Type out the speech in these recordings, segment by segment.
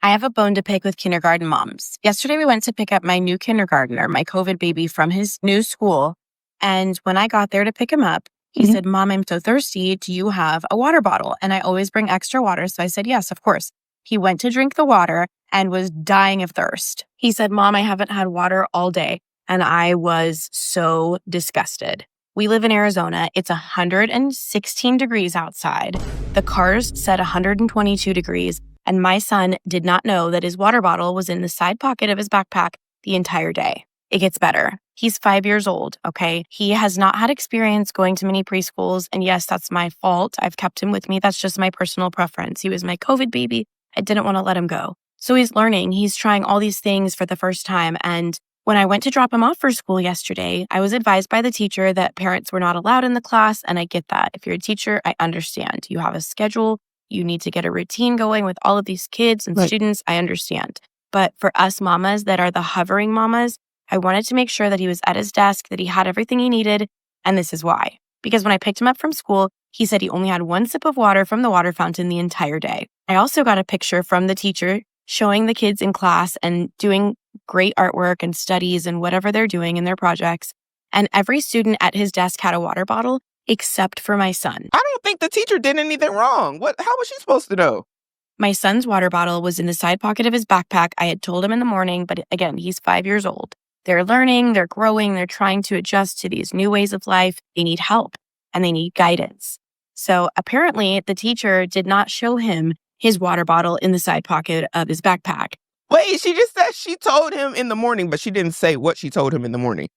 I have a bone to pick with kindergarten moms. Yesterday, we went to pick up my new kindergartner, my COVID baby, from his new school. And when I got there to pick him up, he said, "Mom, I'm so thirsty. Do you have a water bottle?" And I always bring extra water. So I said, "Yes, of course." He went to drink the water and was dying of thirst. He said, "Mom, I haven't had water all day." And I was so disgusted. We live in Arizona. It's 116 degrees outside. The cars said 122 degrees. And my son did not know that his water bottle was in the side pocket of his backpack the entire day. It gets better. He's 5 years old, okay? He has not had experience going to many preschools. And yes, that's my fault. I've kept him with me. That's just my personal preference. He was my COVID baby. I didn't want to let him go. So he's learning. He's trying all these things for the first time. And when I went to drop him off for school yesterday, I was advised by the teacher that parents were not allowed in the class. And I get that. If you're a teacher, I understand. You have a schedule. You need to get a routine going with all of these kids and students. I understand. But for us mamas that are the hovering mamas, I wanted to make sure that he was at his desk, that he had everything he needed. And this is why. Because when I picked him up from school, he said he only had one sip of water from the water fountain the entire day. I also got a picture from the teacher showing the kids in class and doing great artwork and studies and whatever they're doing in their projects. And every student at his desk had a water bottle except for my son. I don't think the teacher did anything wrong. How was she supposed to know? My son's water bottle was in the side pocket of his backpack. I had told him in the morning, but again, he's 5 years old. They're learning, they're growing, they're trying to adjust to these new ways of life. They need help and they need guidance. So apparently the teacher did not show him his water bottle in the side pocket of his backpack. Wait, she just said she told him in the morning, but she didn't say what she told him in the morning.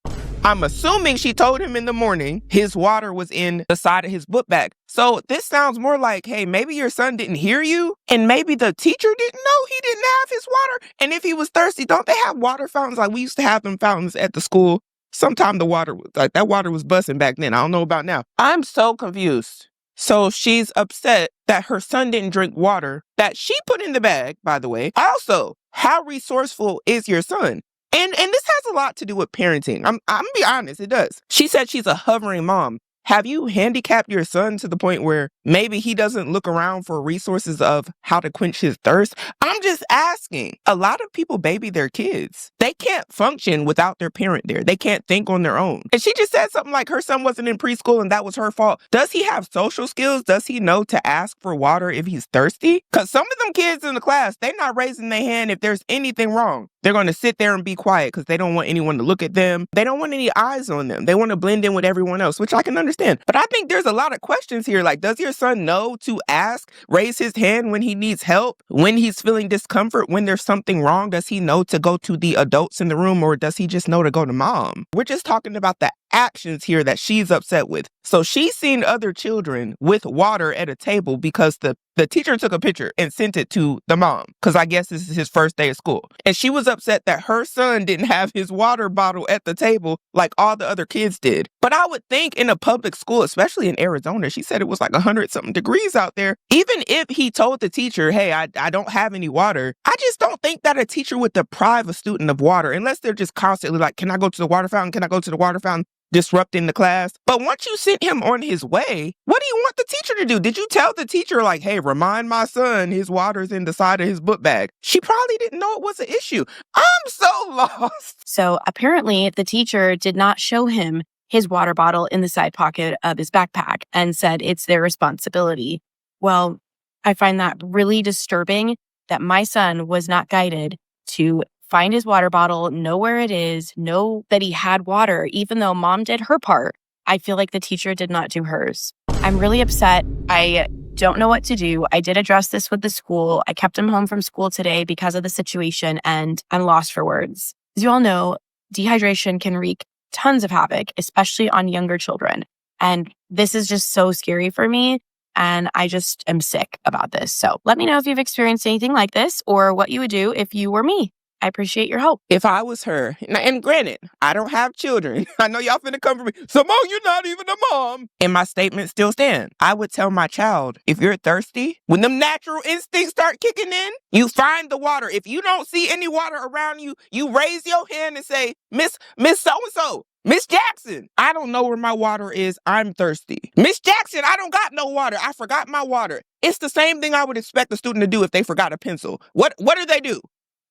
I'm assuming she told him in the morning his water was in the side of his book bag. So this sounds more like, hey, maybe your son didn't hear you and maybe the teacher didn't know he didn't have his water. And if he was thirsty, don't they have water fountains? Like we used to have them fountains at the school. Sometime the water, like that water was busting back then. I don't know about now. I'm so confused. So she's upset that her son didn't drink water that she put in the bag, by the way. Also, how resourceful is your son? And this has a lot to do with parenting. I'm gonna be honest, it does. She said she's a hovering mom. Have you handicapped your son to the point where maybe he doesn't look around for resources of how to quench his thirst? I'm just asking. A lot of people baby their kids. They can't function without their parent there. They can't think on their own. And she just said something like her son wasn't in preschool and that was her fault. Does he have social skills? Does he know to ask for water if he's thirsty? Because some of them kids in the class, they're not raising their hand if there's anything wrong. They're going to sit there and be quiet because they don't want anyone to look at them. They don't want any eyes on them. They want to blend in with everyone else, which I can understand. But I think there's a lot of questions here. Like, does your son know to ask, raise his hand when he needs help, when he's feeling discomfort, when there's something wrong? Does he know to go to the adults in the room or does he just know to go to mom? We're just talking about the actions here that she's upset with. So she's seen other children with water at a table because the teacher took a picture and sent it to the mom because I guess this is his first day of school. And she was upset that her son didn't have his water bottle at the table like all the other kids did. But I would think in a public school, especially in Arizona, she said it was like 100-something degrees out there. Even if he told the teacher, hey, I don't have any water, I just don't think that a teacher would deprive a student of water unless they're just constantly like, can I go to the water fountain? Can I go to the water fountain? Disrupting the class. But once you sent him on his way, what do you want the teacher to do? Did you tell the teacher like, hey, remind my son his water's in the side of his book bag? She probably didn't know it was an issue. I'm so lost. So apparently the teacher did not show him his water bottle in the side pocket of his backpack and said it's their responsibility. Well, I find that really disturbing that my son was not guided to find his water bottle, know where it is, know that he had water, even though mom did her part. I feel like the teacher did not do hers. I'm really upset. I don't know what to do. I did address this with the school. I kept him home from school today because of the situation, and I'm lost for words. As you all know, dehydration can wreak tons of havoc, especially on younger children. And this is just so scary for me. And I just am sick about this. So let me know if you've experienced anything like this or what you would do if you were me. I appreciate your help. If I was her, and granted, I don't have children. I know y'all finna come for me. Simone, you're not even a mom. And my statement still stands. I would tell my child, if you're thirsty, when them natural instincts start kicking in, you find the water. If you don't see any water around you, you raise your hand and say, Miss So-and-so, Miss Jackson, I don't know where my water is. I'm thirsty. Miss Jackson, I don't got no water. I forgot my water. It's the same thing I would expect a student to do if they forgot a pencil. What do they do?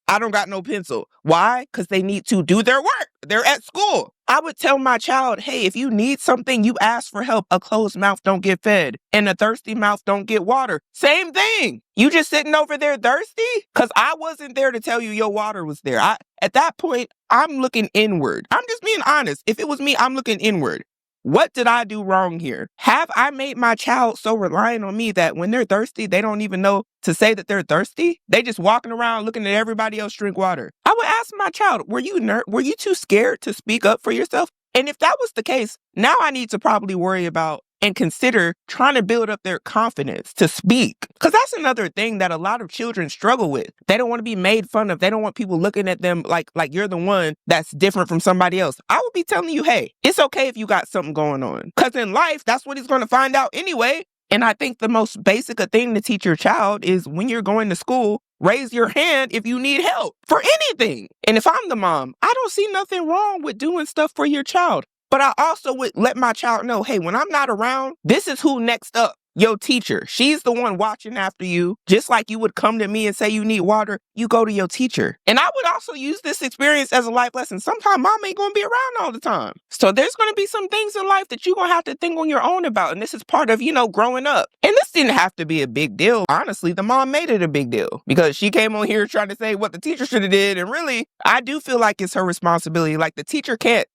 I don't got no pencil. Why? Because they need to do their work. They're at school. I would tell my child, hey, if you need something, you ask for help. A closed mouth don't get fed, and a thirsty mouth don't get water. Same thing. You just sitting over there thirsty? Because I wasn't there to tell you your water was there. At that point, I'm looking inward. I'm just being honest. If it was me, I'm looking inward. What did I do wrong here? Have I made my child so reliant on me that when they're thirsty, they don't even know to say that they're thirsty? They just walking around looking at everybody else drink water. I would ask my child, were you too scared to speak up for yourself? And if that was the case, now I need to probably worry about and consider trying to build up their confidence to speak. Because that's another thing that a lot of children struggle with. They don't want to be made fun of. They don't want people looking at them like you're the one that's different from somebody else. I would be telling you, hey, it's okay if you got something going on. Because in life, that's what he's going to find out anyway. And I think the most basic thing to teach your child is when you're going to school, raise your hand if you need help for anything. And if I'm the mom, I don't see nothing wrong with doing stuff for your child. But I also would let my child know, hey, when I'm not around, this is who next up. Your teacher. She's the one watching after you. Just like you would come to me and say you need water, you go to your teacher. And I would also use this experience as a life lesson. Sometimes mom ain't going to be around all the time. So there's going to be some things in life that you're going to have to think on your own about. And this is part of, growing up. And this didn't have to be a big deal. Honestly, the mom made it a big deal because she came on here trying to say what the teacher should have did. And really, I do feel like it's her responsibility. Like the teacher can't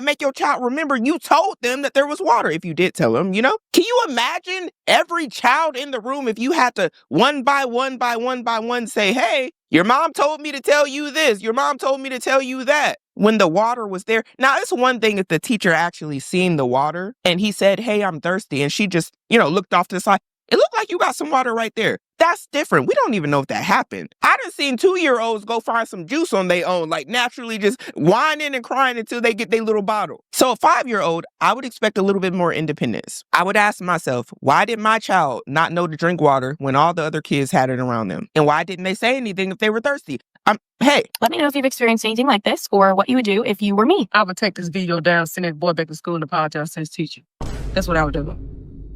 make your child remember you told them that there was water if you did tell them, Can you imagine every child in the room if you had to one by one say, hey, your mom told me to tell you this. Your mom told me to tell you that. When the water was there. Now, it's one thing if the teacher actually seen the water and he said, hey, I'm thirsty. And she just, looked off to the side. It looked like you got some water right there. That's different. We don't even know if that happened. I done seen 2-year-olds go find some juice on their own, like naturally just whining and crying until they get their little bottle. So a 5-year-old, I would expect a little bit more independence. I would ask myself, why did my child not know to drink water when all the other kids had it around them? And why didn't they say anything if they were thirsty? Hey. Let me know if you've experienced anything like this or what you would do if you were me. I would take this video down, send that boy back to school and apologize to his teacher. That's what I would do.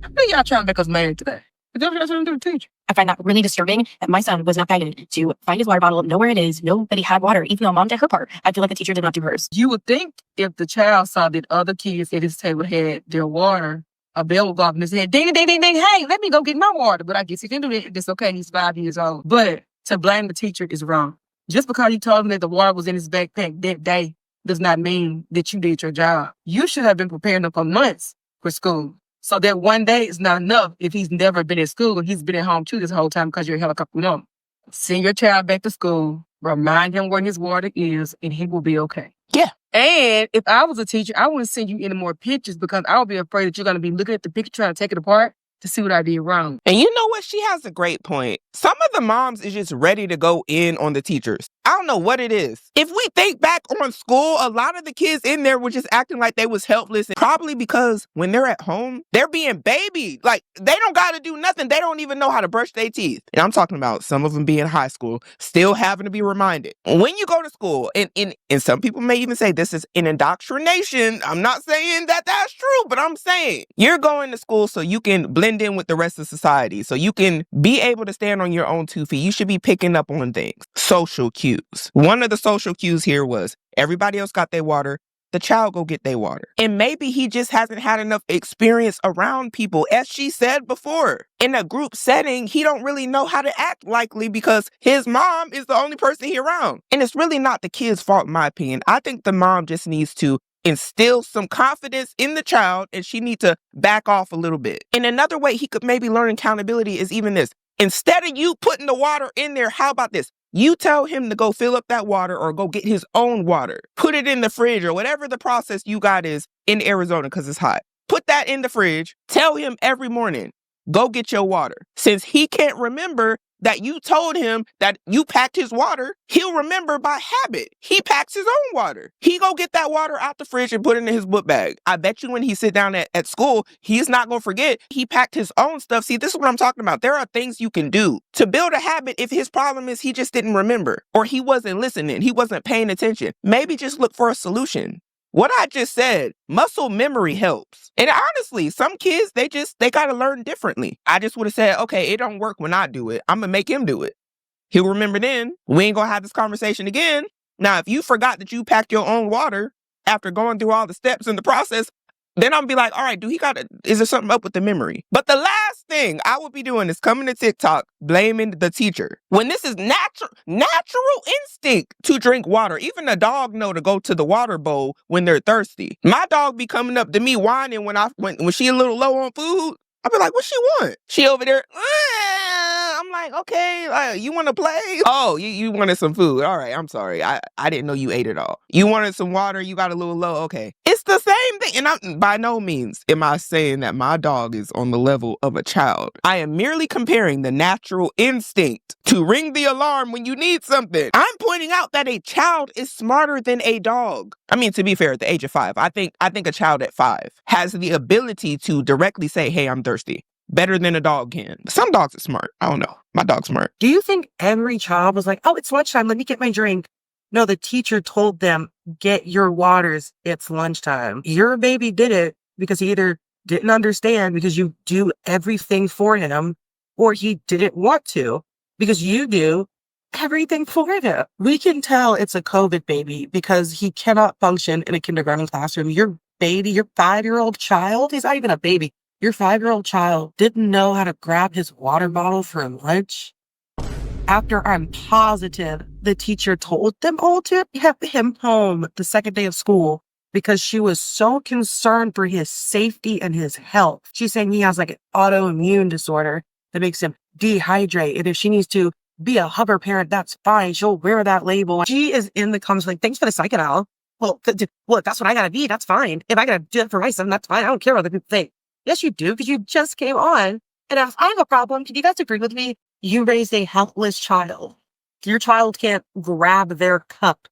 I think y'all trying to make us mad today. But that's what y'all trying to do with the teacher. I find that really disturbing that my son was not guided to find his water bottle, know where it is, know that he had water, even though mom did her part. I feel like the teacher did not do hers. You would think if the child saw that other kids at his table had their water available and said, ding, ding, ding, ding, hey, let me go get my water. But I guess he didn't do that. It's okay. He's 5 years old. But to blame the teacher is wrong. Just because you told him that the water was in his backpack that day does not mean that you did your job. You should have been preparing him for months for school. So that one day is not enough if he's never been at school and he's been at home too this whole time because you're a helicopter mom. Send your child back to school, remind him where his water is, and he will be okay. Yeah. And if I was a teacher, I wouldn't send you any more pictures because I would be afraid that you're going to be looking at the picture trying to take it apart to see what I did wrong. And you know what? She has a great point. Some of the moms is just ready to go in on the teachers. I don't know what it is. If we think back on school, a lot of the kids in there were just acting like they was helpless. And probably because when they're at home, they're being babied. Like they don't got to do nothing. They don't even know how to brush their teeth. And I'm talking about some of them being in high school, still having to be reminded. When you go to school, and some people may even say this is an indoctrination. I'm not saying that that's true, but I'm saying you're going to school so you can blend in with the rest of society, so you can be able to stand on your own 2 feet. You should be picking up on things. Social cues. One of the social cues here was everybody else got their water. The child go get their water. And maybe he just hasn't had enough experience around people. As she said before, in a group setting, he don't really know how to act likely because his mom is the only person he around. And it's really not the kid's fault, in my opinion. I think the mom just needs to instill some confidence in the child and she needs to back off a little bit. And another way he could maybe learn accountability is even this. Instead of you putting the water in there, how about this? You tell him to go fill up that water or go get his own water. Put it in the fridge or whatever the process you got is in Arizona because it's hot. Put that in the fridge. Tell him every morning, go get your water. Since he can't remember that you told him that you packed his water, he'll remember by habit. He packs his own water. He go get that water out the fridge and put it in his book bag. I bet you when he sit down at school, he's not going to forget he packed his own stuff. See, this is what I'm talking about. There are things you can do to build a habit if his problem is he just didn't remember or he wasn't listening. He wasn't paying attention. Maybe just look for a solution. What I just said, muscle memory helps. And honestly, some kids, they got to learn differently. I just would have said, okay, it don't work when I do it. I'm going to make him do it. He'll remember then. We ain't going to have this conversation again. Now, if you forgot that you packed your own water after going through all the steps in the process, then I'm be like, all right, is there something up with the memory? But the last thing I would be doing is coming to TikTok, blaming the teacher. When this is natural instinct to drink water. Even a dog know to go to the water bowl when they're thirsty. My dog be coming up to me whining when she a little low on food. I'll be like, what she want? She over there, I'm like, okay, you want to play? Oh, you wanted some food. All right, I'm sorry. I didn't know you ate it all. You wanted some water. You got a little low. Okay. It's the same thing. And by no means am I saying that my dog is on the level of a child. I am merely comparing the natural instinct to ring the alarm when you need something. I'm pointing out that a child is smarter than a dog. I mean, to be fair, at the age of 5, I think a child at 5 has the ability to directly say, hey, I'm thirsty. Better than a dog can. Some dogs are smart. I don't know. My dog's smart. Do you think every child was like, oh, it's lunchtime, let me get my drink? No, the teacher told them, get your waters, it's lunchtime. Your baby did it because he either didn't understand because you do everything for him, or he didn't want to because you do everything for him. We can tell it's a COVID baby because he cannot function in a kindergarten classroom. Your baby, your 5-year-old child, he's not even a baby. Your 5-year-old child didn't know how to grab his water bottle for lunch. After I'm positive the teacher told them all to have him home the second day of school because she was so concerned for his safety and his health. She's saying he has like an autoimmune disorder that makes him dehydrate. And if she needs to be a hover parent, that's fine. She'll wear that label. She is in the comments like, thanks for the psychedel. Well, if that's what I gotta be, that's fine. If I gotta do it for my son, that's fine. I don't care what other people think. Yes, you do, because you just came on and asked, I have a problem. Can you guys agree with me? You raised a helpless child. Your child can't grab their cup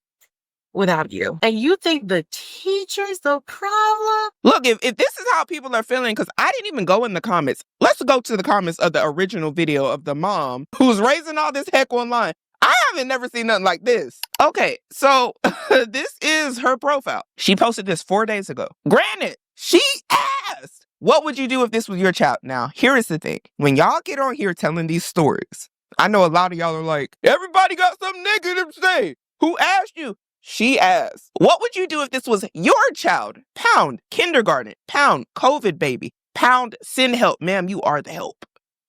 without you. And you think the teacher's the problem? Look, if this is how people are feeling, because I didn't even go in the comments. Let's go to the comments of the original video of the mom who's raising all this heck online. I haven't never seen nothing like this. Okay, so this is her profile. She posted this 4 days ago. Granted, she asked, what would you do if this was your child? Now, here is the thing. When y'all get on here telling these stories, I know a lot of y'all are like, everybody got something negative to say. Who asked you? She asked, what would you do if this was your child? Pound kindergarten, pound COVID baby, pound send help. Ma'am, you are the help.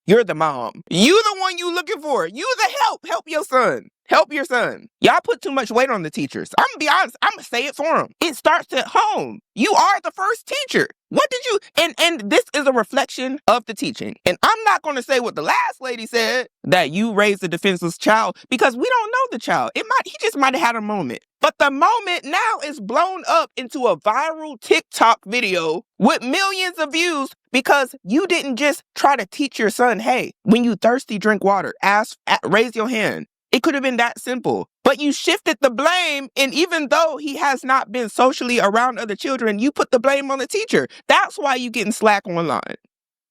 You're the mom. You the one you looking for. You the help. Help your son. Help your son. Y'all put too much weight on the teachers. I'm gonna be honest. I'm gonna say it for them. It starts at home. You are the first teacher. What did you, and this is a reflection of the teaching. And I'm not gonna say what the last lady said, that you raised a defenseless child, because we don't know the child. He just might have had a moment. But the moment now is blown up into a viral TikTok video with millions of views because you didn't just try to teach your son, hey, when you thirsty, drink water, raise your hand. It could have been that simple. But you shifted the blame, and even though he has not been socially around other children, you put the blame on the teacher. That's why you getting slack online.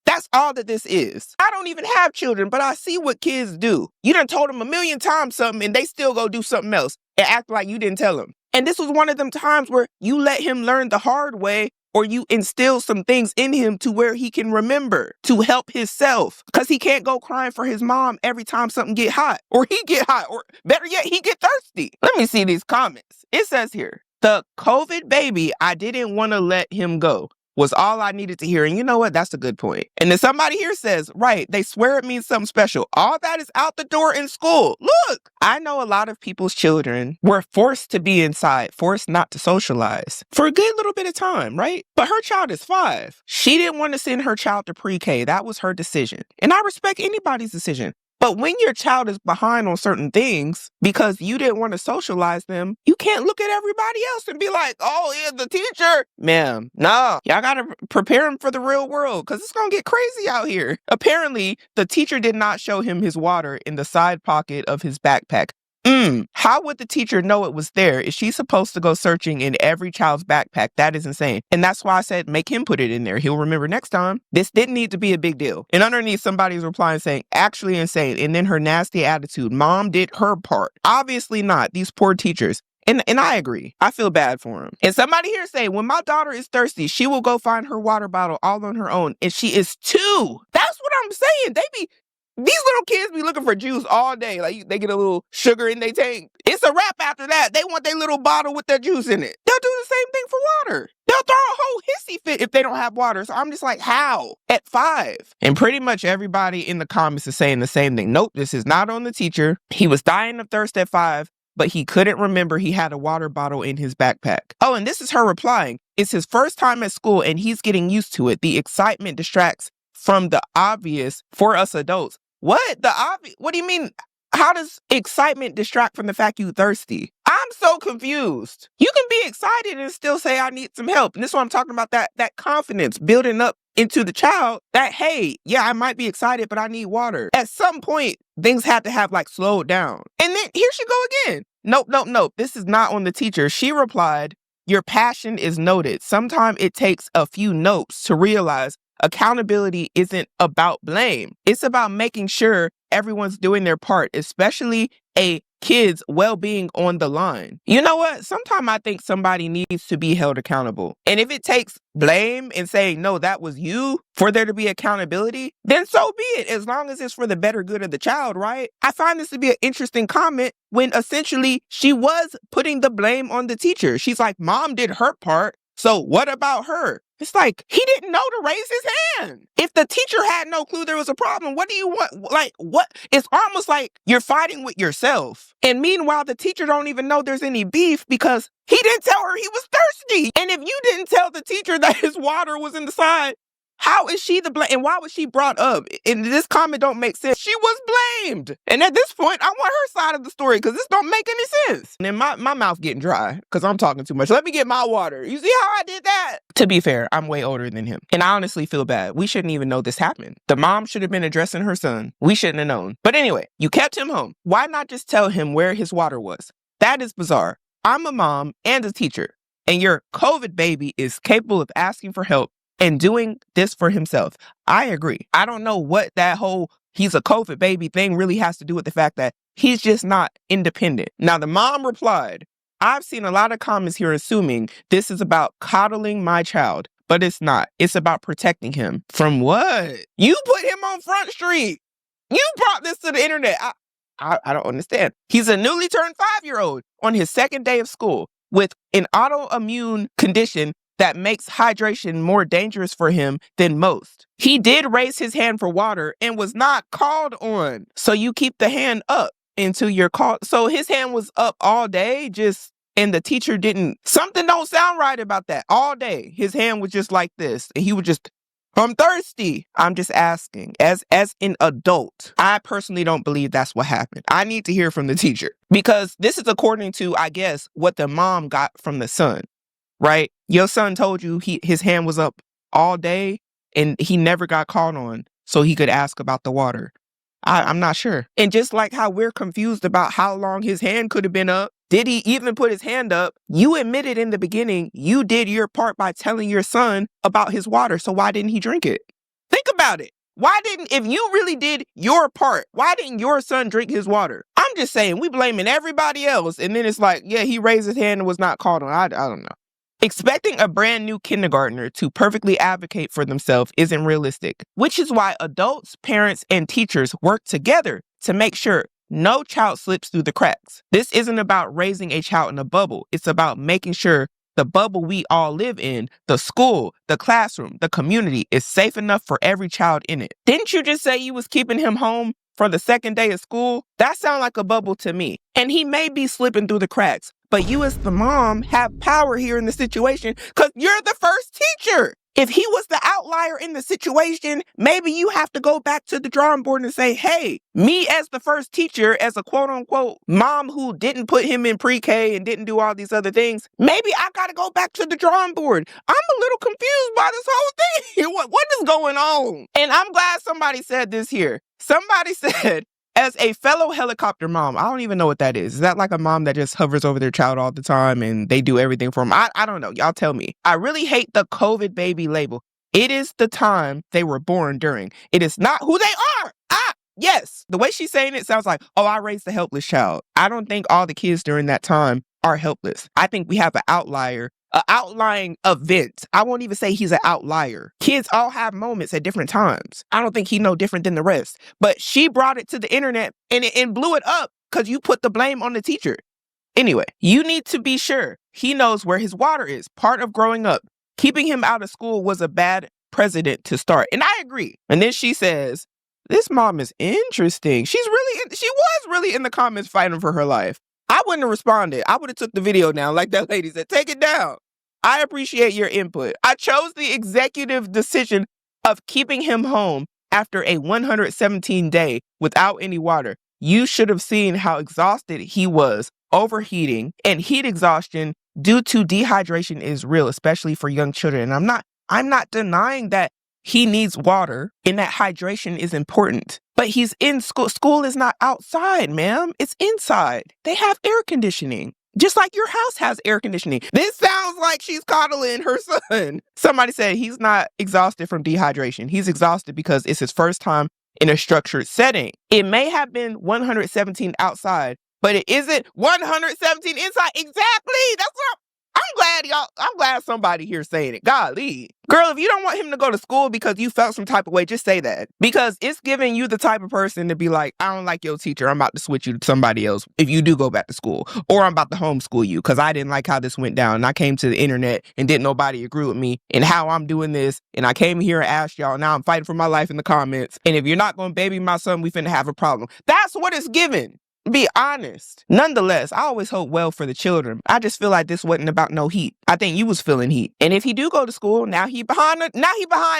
That's all that this is. I don't even have children, but I see what kids do. You done told them a million times something, and they still go do something else and act like you didn't tell them. And this was one of them times where you let him learn the hard way, or you instill some things in him to where he can remember to help himself, because he can't go crying for his mom every time something get hot, or he get hot, or better yet, he get thirsty. Let me see these comments. It says here, the COVID baby, I didn't want to let him go, was all I needed to hear. And you know what? That's a good point. And then somebody here says, right, they swear it means something special. All that is out the door in school. Look, I know a lot of people's children were forced to be inside, forced not to socialize for a good little bit of time, right? But her child is 5. She didn't want to send her child to pre-K. That was her decision. And I respect anybody's decision. But when your child is behind on certain things because you didn't want to socialize them, you can't look at everybody else and be like, oh, yeah, the teacher. Ma'am, no, y'all got to prepare him for the real world because it's going to get crazy out here. Apparently, the teacher did not show him his water in the side pocket of his backpack. How would the teacher know it was there? Is she supposed to go searching in every child's backpack? That is insane. And that's why I said, make him put it in there. He'll remember next time. This didn't need to be a big deal. And underneath, somebody's replying saying, actually insane. And then her nasty attitude. Mom did her part. Obviously not. These poor teachers. And I agree. I feel bad for him. And somebody here say, when my daughter is thirsty, she will go find her water bottle all on her own. And she is 2. That's what I'm saying. These little kids be looking for juice all day. Like they get a little sugar in their tank. It's a wrap after that. They want their little bottle with their juice in it. They'll do the same thing for water. They'll throw a whole hissy fit if they don't have water. So I'm just like, how? At 5. And pretty much everybody in the comments is saying the same thing. Nope, this is not on the teacher. He was dying of thirst at 5, but he couldn't remember he had a water bottle in his backpack. Oh, and this is her replying. It's his first time at school and he's getting used to it. The excitement distracts from the obvious for us adults. What? The obvious? What do you mean? How does excitement distract from the fact you thirsty? I'm so confused. You can be excited and still say, I need some help. And this is what I'm talking about, that confidence building up into the child that, hey, yeah, I might be excited, but I need water. At some point, things have to have like slowed down. And then here she go again. Nope. This is not on the teacher. She replied, your passion is noted. Sometimes it takes a few notes to realize accountability isn't about blame. It's about making sure everyone's doing their part, especially a kid's well-being on the line. You know what? Sometimes I think somebody needs to be held accountable. And if it takes blame and saying, no, that was you, for there to be accountability, then so be it, as long as it's for the better good of the child, right? I find this to be an interesting comment when essentially she was putting the blame on the teacher. She's like, Mom did her part, so what about her? It's like, he didn't know to raise his hand. If the teacher had no clue there was a problem, what do you want? Like, what? It's almost like you're fighting with yourself. And meanwhile, the teacher don't even know there's any beef because he didn't tell her he was thirsty. And if you didn't tell the teacher that his water was in the side, how is she the blame? And why was she brought up? And this comment don't make sense. She was blamed. And at this point, I want her side of the story because this don't make any sense. And then my mouth getting dry because I'm talking too much. Let me get my water. You see how I did that? To be fair, I'm way older than him. And I honestly feel bad. We shouldn't even know this happened. The mom should have been addressing her son. We shouldn't have known. But anyway, you kept him home. Why not just tell him where his water was? That is bizarre. I'm a mom and a teacher. And your COVID baby is capable of asking for help and doing this for himself. I agree. I don't know what that whole he's a COVID baby thing really has to do with the fact that he's just not independent. Now, the mom replied, I've seen a lot of comments here assuming this is about coddling my child, but it's not. It's about protecting him. From what? You put him on Front Street. You brought this to the internet. I don't understand. He's a newly turned 5-year-old on his second day of school with an autoimmune condition that makes hydration more dangerous for him than most. He did raise his hand for water and was not called on. So you keep the hand up until you're called. So his hand was up all day, and the teacher didn't, something don't sound right about that. All day, his hand was just like this. And he would just, I'm thirsty. I'm just asking. As an adult, I personally don't believe that's what happened. I need to hear from the teacher because this is according to, I guess, what the mom got from the son. Right? Your son told you his hand was up all day and he never got called on so he could ask about the water. I'm not sure. And just like how we're confused about how long his hand could have been up, did he even put his hand up? You admitted in the beginning you did your part by telling your son about his water. So why didn't he drink it? Think about it. If you really did your part, why didn't your son drink his water? I'm just saying, we blaming everybody else. And then it's like, yeah, he raised his hand and was not called on. I don't know. Expecting a brand new kindergartner to perfectly advocate for themselves isn't realistic, which is why adults, parents, and teachers work together to make sure no child slips through the cracks. This isn't about raising a child in a bubble. It's about making sure the bubble we all live in, the school, the classroom, the community, is safe enough for every child in it. Didn't you just say you was keeping him home for the second day of school? That sounds like a bubble to me. And he may be slipping through the cracks, but you as the mom have power here in the situation because you're the first teacher. If he was the outlier in the situation, maybe you have to go back to the drawing board and say, hey, me as the first teacher, as a quote unquote mom who didn't put him in pre-K and didn't do all these other things, maybe I got to go back to the drawing board. I'm a little confused by this whole thing. What is going on? And I'm glad somebody said this here. Somebody said, as a fellow helicopter mom, I don't even know what that is. Is that like a mom that just hovers over their child all the time and they do everything for them? I don't know. Y'all tell me. I really hate the COVID baby label. It is the time they were born during. It is not who they are. Yes. The way she's saying it sounds like, oh, I raised a helpless child. I don't think all the kids during that time are helpless. I think we have an outlying event. I won't even say he's an outlier. Kids all have moments at different times. I don't think he no different than the rest. But she brought it to the internet and blew it up because you put the blame on the teacher. Anyway, you need to be sure he knows where his water is. Part of growing up. Keeping him out of school was a bad precedent to start. And I agree. And then she says, this mom is interesting. She was really in the comments fighting for her life. I wouldn't have responded. I would have took the video down like that lady said, take it down. I appreciate your input. I chose the executive decision of keeping him home after a 117 day without any water. You should have seen how exhausted he was. Overheating and heat exhaustion due to dehydration is real, especially for young children. And I'm not denying that he needs water and that hydration is important. But he's in school. School is not outside, ma'am. It's inside. They have air conditioning. Just like your house has air conditioning. This sounds like she's coddling her son. Somebody said he's not exhausted from dehydration. He's exhausted because it's his first time in a structured setting. It may have been 117 outside, but it isn't 117 inside. Exactly. That's what I'm glad somebody here saying it. Golly. Girl, if you don't want him to go to school because you felt some type of way, just say that. Because it's giving you the type of person to be like, I don't like your teacher. I'm about to switch you to somebody else if you do go back to school. Or I'm about to homeschool you because I didn't like how this went down. And I came to the internet and didn't nobody agree with me and how I'm doing this. And I came here and asked y'all. Now I'm fighting for my life in the comments. And if you're not going to baby my son, we finna have a problem. That's what it's giving. Be honest. Nonetheless, I always hope well for the children. I just feel like this wasn't about no heat. I think you was feeling heat. And if he do go to school, now he behind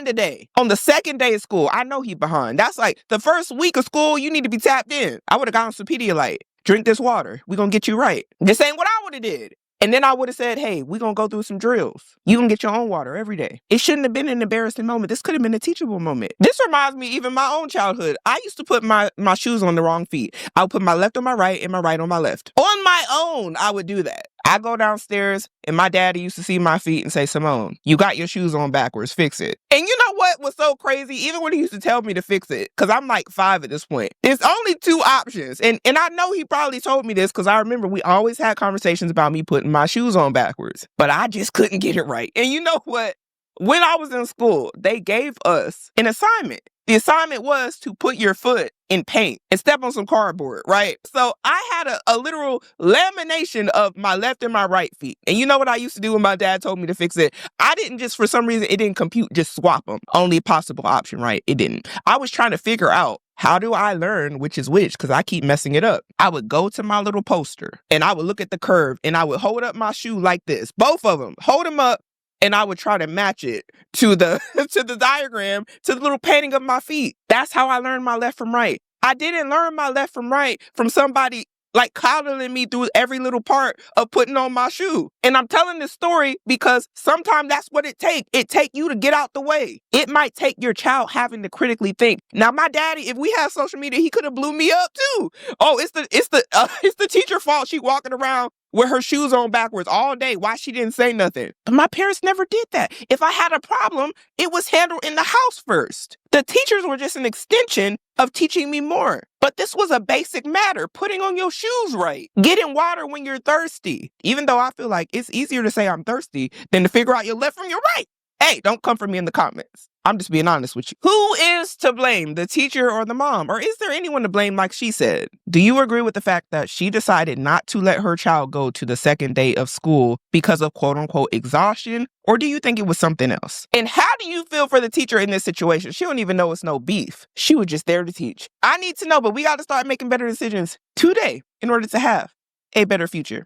today. On the second day of school, I know he behind. That's like the first week of school, you need to be tapped in. I would have gone to Pedialyte. Drink this water. We're going to get you right. This ain't what I would have did. And then I would have said, hey, we're going to go through some drills. You can get your own water every day. It shouldn't have been an embarrassing moment. This could have been a teachable moment. This reminds me even my own childhood. I used to put my shoes on the wrong feet. I would put my left on my right and my right on my left. On my own, I would do that. I go downstairs and my daddy used to see my feet and say, Simone, you got your shoes on backwards, fix it. And you know what was so crazy? Even when he used to tell me to fix it, because I'm like 5 at this point, it's only 2 options. And I know he probably told me this because I remember we always had conversations about me putting my shoes on backwards, but I just couldn't get it right. And you know what? When I was in school, they gave us an assignment. The assignment was to put your foot in paint and step on some cardboard, right? So I had a literal lamination of my left and my right feet. And you know what I used to do when my dad told me to fix it? I didn't just, for some reason, it didn't compute, just swap them. Only possible option, right? It didn't. I was trying to figure out, how do I learn which is which? Because I keep messing it up. I would go to my little poster and I would look at the curve and I would hold up my shoe like this. Both of them. Hold them up. And I would try to match it to the to the diagram, to the little painting of my feet. That's how I learned my left from right. I didn't learn my left from right from somebody like coddling me through every little part of putting on my shoe. And I'm telling this story because sometimes that's what it take. It take you to get out the way. It might take your child having to critically think. Now, my daddy, if we had social media, he could have blew me up too. Oh, it's the teacher fault. She walking around with her shoes on backwards all day. Why she didn't say nothing? But my parents never did that. If I had a problem, it was handled in the house first. The teachers were just an extension of teaching me more. But this was a basic matter, putting on your shoes right, getting water when you're thirsty. Even though I feel like it's easier to say I'm thirsty than to figure out your left from your right. Hey, don't come for me in the comments. I'm just being honest with you. Who is to blame, the teacher or the mom? Or is there anyone to blame like she said? Do you agree with the fact that she decided not to let her child go to the second day of school because of quote unquote exhaustion? Or do you think it was something else? And how do you feel for the teacher in this situation? She don't even know it's no beef. She was just there to teach. I need to know, but we got to start making better decisions today in order to have a better future.